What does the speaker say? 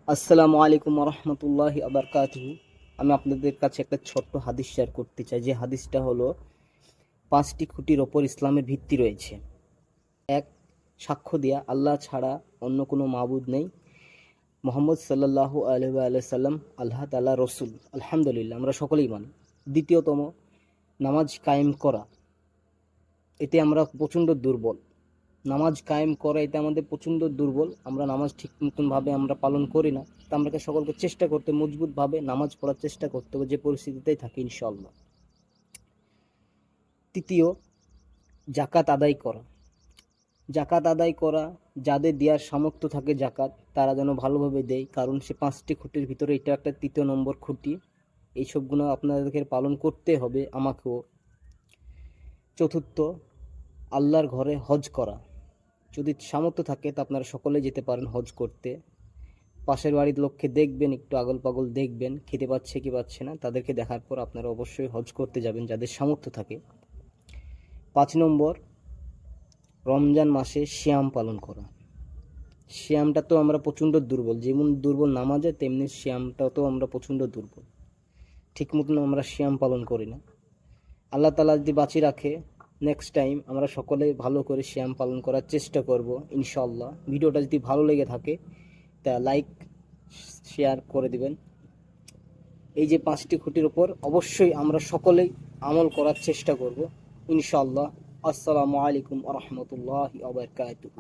আসসালামু আলাইকুম রহমতুল্লাহি আবরকাতুহু। আমি আপনাদের কাছে একটা ছোট্ট হাদিস শেয়ার করতে চাই, যে হাদিসটা হলো, 5টি খুঁটির ওপর ইসলামের ভিত্তি রয়েছে। এক, সাক্ষ্য দেয়া আল্লাহ ছাড়া অন্য কোনো মাবুদ নেই, মোহাম্মদ সাল্লাল্লাহু আলাইহি সাল্লাম আল্লাহ তাআলা রসুল, আলহামদুলিল্লাহ, আমরা সকলেই মানি। দ্বিতীয়তম, নামাজ কায়েম করা, এতে আমরা প্রচণ্ড দুর্বল। নামাজ কায়েম করা এতে আমাদের প্রচণ্ড দুর্বল, আমরা নামাজ ঠিক মতনভাবে আমরা পালন করি না। তা আমরা সকলকে চেষ্টা করতে, মজবুতভাবে নামাজ পড়ার চেষ্টা করতে হবে, যে পরিস্থিতিতেই থাকি ইনশাআল্লাহ। তৃতীয়, জাকাত আদায় করা। জাকাত আদায় করা, যাদের দেওয়ার সামর্থ্য থাকে জাকাত, তারা যেন ভালোভাবে দেয়, কারণ সে 5টি খুঁটির ভিতরে এটা একটা তৃতীয় নম্বর খুঁটি। এইসবগুলো আপনাদেরকে পালন করতে হবে, আমাকেও। চতুর্থ, আল্লাহর ঘরে হজ করা। যদি সামর্থ্য থাকে তা আপনারা সকলে যেতে পারেন হজ করতে। পাশের বাড়ির লোককে দেখবেন, একটু আগল পাগল দেখবেন, খেতে পাচ্ছে কি পাচ্ছে না, তাদেরকে দেখার পর আপনারা অবশ্যই হজ করতে যাবেন যাদের সামর্থ্য থাকে। 5 নম্বর, রমজান মাসে সিয়াম পালন করা। সিয়ামটা তো আমরা প্রচণ্ড দুর্বল, যেমন দুর্বল নামাজে, তেমনি সিয়ামটাও তো আমরা প্রচণ্ড দুর্বল, ঠিক মতন আমরা সিয়াম পালন করি না। আল্লাহ তাআলা যদি বাঁচিয়ে রাখে, নেক্সট টাইম আমরা সকলে ভালো করে সিয়াম পালন করার চেষ্টা করব ইনশাআল্লাহ। ভিডিওটা যদি ভালো লেগে থাকে তা লাইক শেয়ার করে দিবেন। এই যে 5টি খুঁটির উপর অবশ্যই আমরা সকলেই আমল করার চেষ্টা করব ইনশাআল্লাহ। আসসালামু আলাইকুম ওয়া রাহমাতুল্লাহি ওয়া বারাকাতুহু।